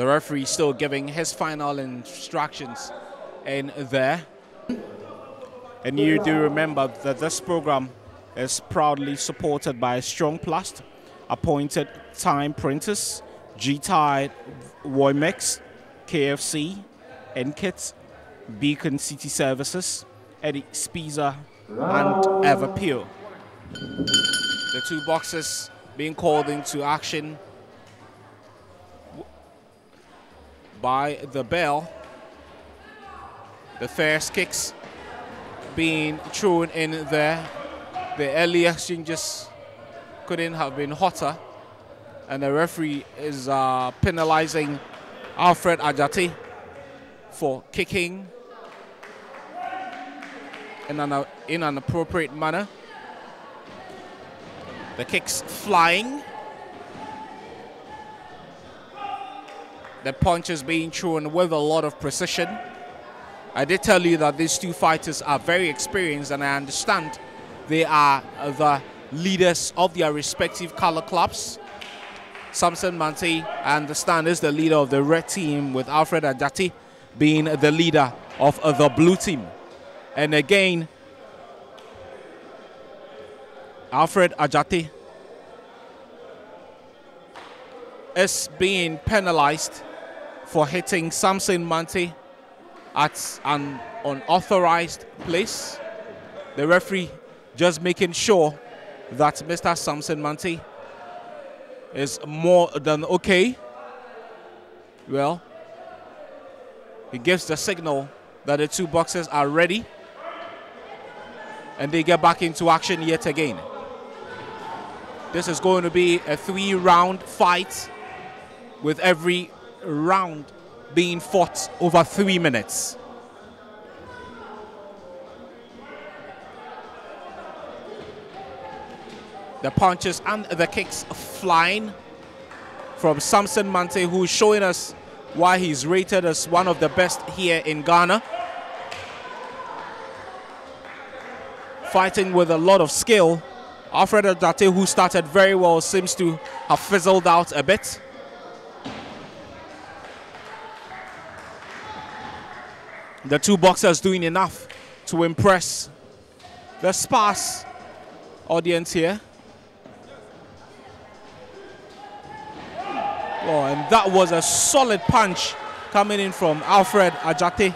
The referee still giving his final instructions in there. And you do remember that this program is proudly supported by Strong Plast, Appointed Time Printers, G-Tide, Woymix, KFC, Nkit, Beacon City Services, Eddie Spiza, and Everpure. The two boxers being called into action by the bell. The first kicks being thrown in there. The early exchanges couldn't have been hotter, and the referee is penalizing Alfred Adjartey for kicking in an appropriate manner. The kicks flying. The punches being thrown with a lot of precision. I did tell you that these two fighters are very experienced, and I understand they are the leaders of their respective color clubs. Samson Mante, I understand, is the leader of the red team, with Alfred Adjartey being the leader of the blue team. And again, Alfred Adjartey is being penalized for hitting Samson Mante at an unauthorized place. The referee just making sure that Mr. Samson Mante is more than okay. Well, he gives the signal that the two boxers are ready, and they get back into action yet again. This is going to be a 3-round fight, with every round being fought over 3 minutes. The punches and the kicks flying from Samson Mante, who is showing us why he's rated as one of the best here in Ghana. Fighting with a lot of skill. Alfred Adjartey, who started very well, seems to have fizzled out a bit. The two boxers doing enough to impress the sparse audience here. Oh, and that was a solid punch coming in from Alfred Adjartey.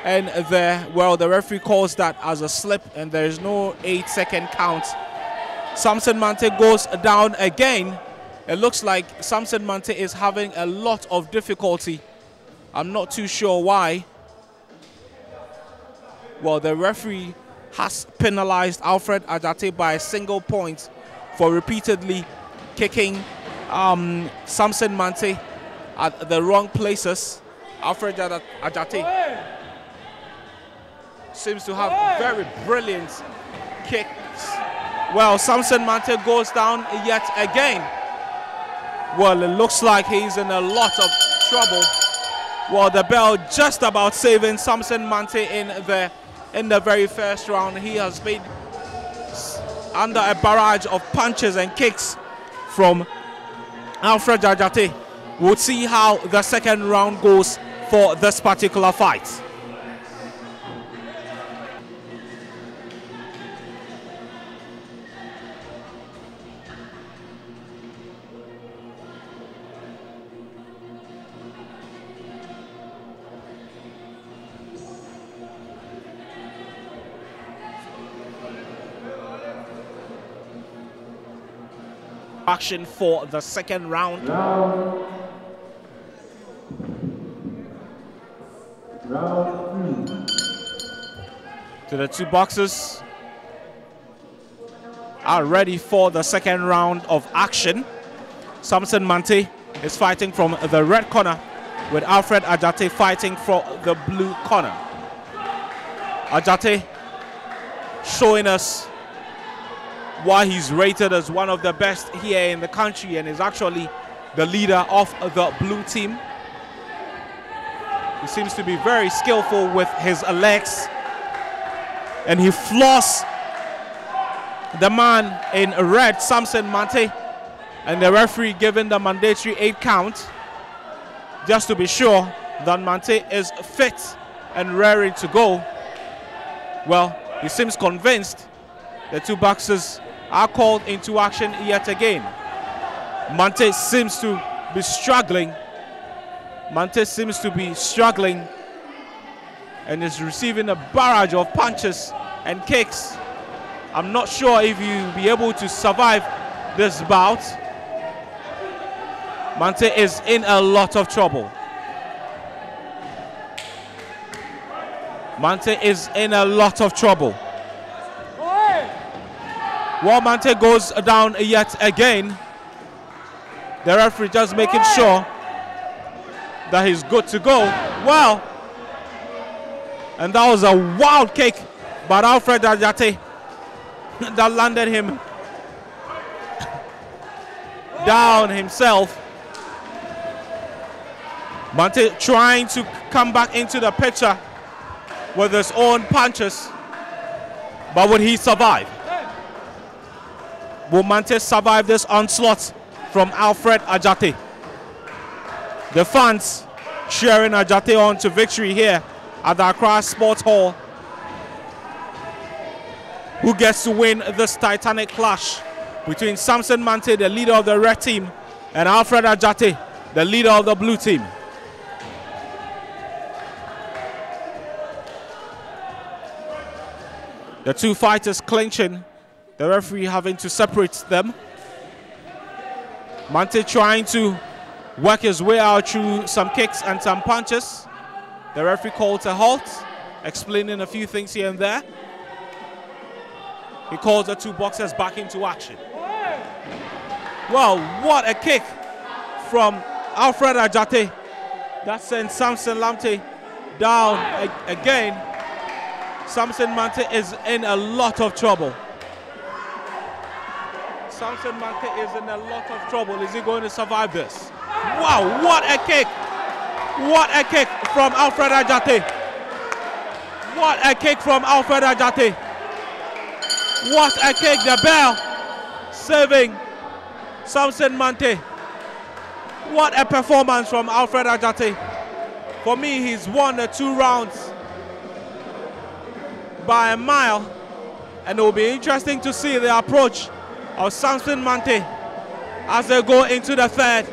And there, well, the referee calls that as a slip, and there is no 8-second count. Samson Mante goes down again. It looks like Samson Mante is having a lot of difficulty. I'm not too sure why. Well, the referee has penalized Alfred Adjartey by a single point for repeatedly kicking Samson Mante at the wrong places. Alfred Adjartey seems to have very brilliant kicks. Well, Samson Mante goes down yet again. Well, it looks like he's in a lot of trouble. Well, the bell just about saving Samson Mante in the very first round. He has been under a barrage of punches and kicks from Alfred Adjartey. We'll see how the second round goes for this particular fight. Action for the second round. To the two boxers are ready for the second round of action. Samson Mante is fighting from the red corner, with Alfred Adjartey fighting for the blue corner. Adjartey showing us why he's rated as one of the best here in the country, and is actually the leader of the blue team. He seems to be very skillful with his legs, and he floors the man in red, Samson Mante. And the referee giving the mandatory 8 count just to be sure that Mante is fit and ready to go. Well, he seems convinced. The two boxers are called into action yet again. Mante seems to be struggling. Mante seems to be struggling and is receiving a barrage of punches and kicks. I'm not sure if you'll be able to survive this bout. Mante is in a lot of trouble. Mante is in a lot of trouble. While Mante goes down yet again, the referee just making sure that he's good to go. Well, and that was a wild kick by Alfred Adjartey that landed him down himself. Mante trying to come back into the picture with his own punches, but would he survive? Will Mante survive this onslaught from Alfred Adjartey? The fans cheering Adjartey on to victory here at the Accra Sports Hall. Who gets to win this titanic clash between Samson Mante, the leader of the red team, and Alfred Adjartey, the leader of the blue team? The two fighters clinching, the referee having to separate them. Mante trying to work his way out through some kicks and some punches. The referee called a halt, explaining a few things here and there. He calls the two boxers back into action. Well, what a kick from Alfred Adjartey. That sends Samson Mante down again. Samson Mante is in a lot of trouble. Samson Mante is in a lot of trouble. Is he going to survive this? Wow, what a kick! What a kick from Alfred Adjartey. What a kick from Alfred Adjartey. What a kick, the bell saving Samson Mante. What a performance from Alfred Adjartey. For me, he's won the 2 rounds by a mile, and it will be interesting to see the approach of Samson Mante as they go into the 3rd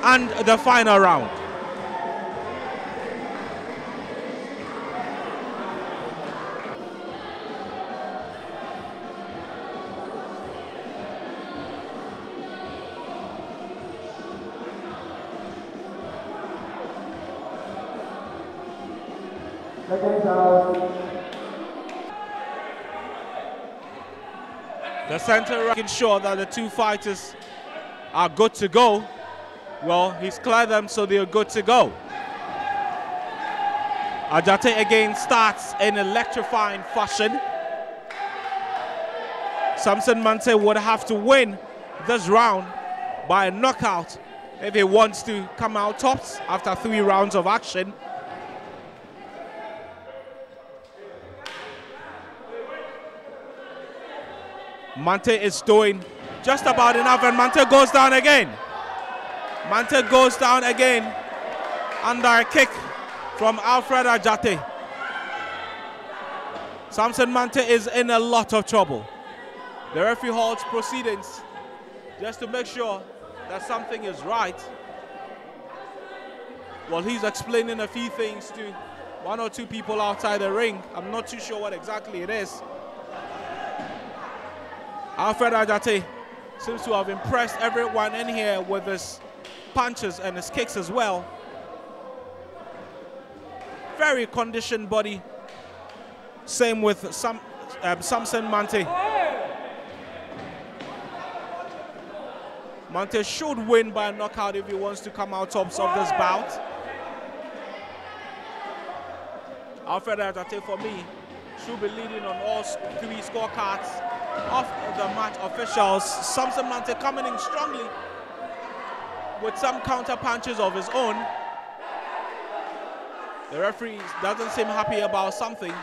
and the final round. The center making sure that the two fighters are good to go. Well, he's cleared them, so they're good to go. Adjartey again starts in electrifying fashion. Samson Mante would have to win this round by a knockout if he wants to come out tops after 3 rounds of action. Mante is doing just about enough, and Mante goes down again. Mante goes down again under a kick from Alfred Adjartey. Samson Mante is in a lot of trouble. The referee halts proceedings just to make sure that something is right. Well, he's explaining a few things to 1 or 2 people outside the ring. I'm not too sure what exactly it is. Alfred Adjartey seems to have impressed everyone in here with his punches and his kicks as well. Very conditioned body. Same with Samson Mante. Mante should win by a knockout if he wants to come out tops of this bout. Alfred Adjartey, for me, should be leading on all 3 scorecards of the match officials. Samson Mante coming in strongly with some counter punches of his own. The referee doesn't seem happy about something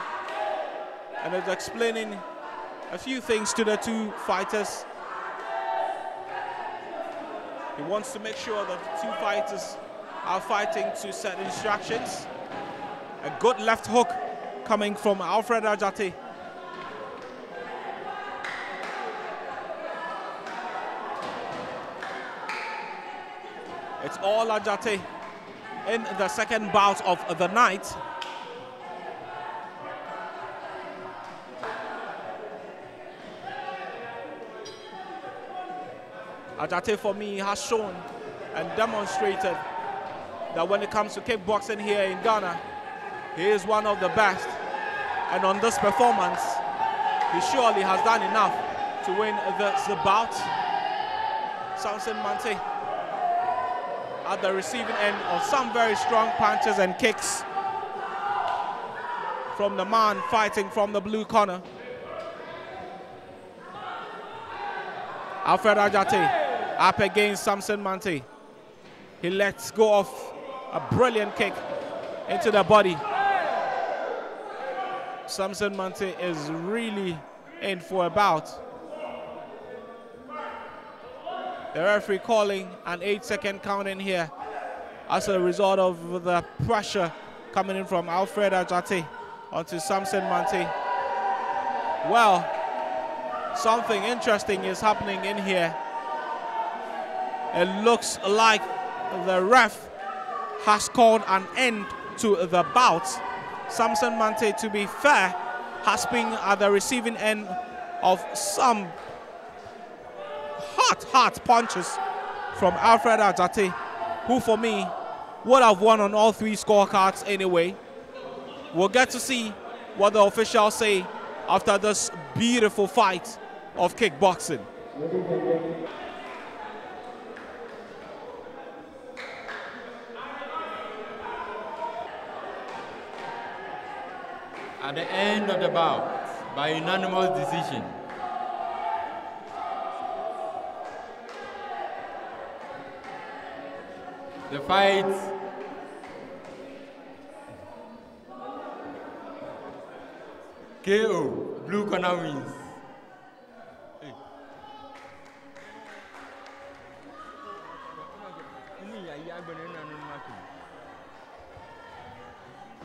and is explaining a few things to the two fighters. He wants to make sure that the two fighters are fighting to set instructions. A good left hook coming from Alfred Adjartey. It's all Adjartey in the second bout of the night. Adjartey, for me, has shown and demonstrated that when it comes to kickboxing here in Ghana, he is one of the best. And on this performance, he surely has done enough to win the bout. Samson Mante at the receiving end of some very strong punches and kicks from the man fighting from the blue corner. Alfred Adjartey up against Samson Mante. He lets go of a brilliant kick into the body. Samson Mante is really in for a bout. The referee calling an 8-second count in here as a result of the pressure coming in from Alfred Adjartey onto Samson Mante. Well, something interesting is happening in here. It looks like the ref has called an end to the bout. Samson Mante, to be fair, has been at the receiving end of some hard punches from Alfred Adjartey, who for me would have won on all three scorecards anyway. We'll get to see what the officials say after this beautiful fight of kickboxing. At the end of the bout, by unanimous decision, the fight KO, blue corner wins.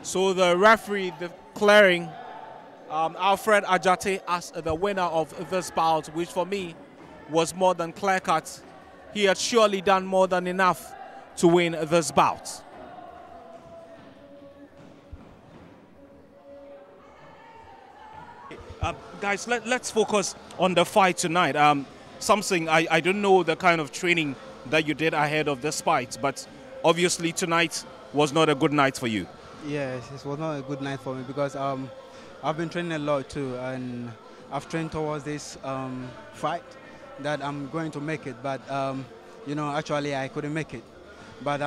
So the referee declaring Alfred Adjartey as the winner of this bout, which for me was more than clear-cut. He had surely done more than enough to win this bout. Guys, let's focus on the fight tonight. Something I don't know the kind of training that you did ahead of this fight, but obviously tonight was not a good night for you. Yes, it was not a good night for me because I've been training a lot too, and I've trained towards this fight that I'm going to make it. But you know, actually I couldn't make it. But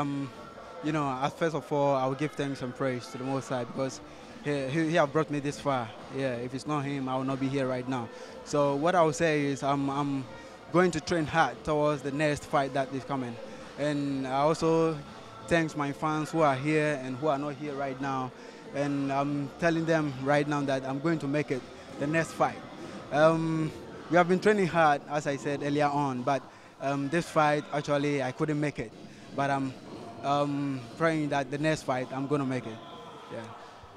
you know, first of all, I will give thanks and praise to the Most High because he have brought me this far. Yeah, if it's not him, I will not be here right now. So what I will say is I'm going to train hard towards the next fight that is coming, and I also thanks my fans who are here and who are not here right now, and I'm telling them right now that I'm going to make it the next fight. We have been training hard, as I said earlier on, but this fight actually I couldn't make it, but I'm praying that the next fight I'm going to make it. Yeah.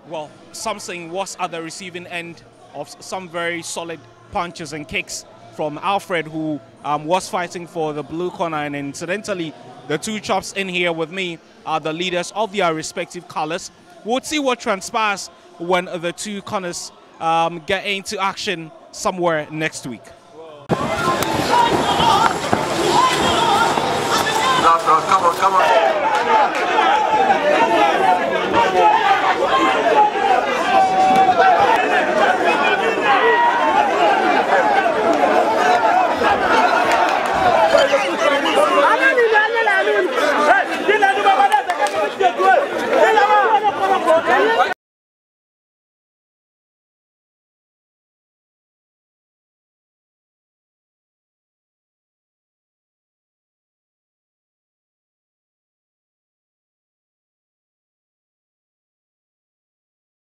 Well, Samson was at the receiving end of some very solid punches and kicks from Alfred, who was fighting for the blue corner, and incidentally, the two chops in here with me are the leaders of their respective colors. We'll see what transpires when the two corners get into action somewhere next week. Come on.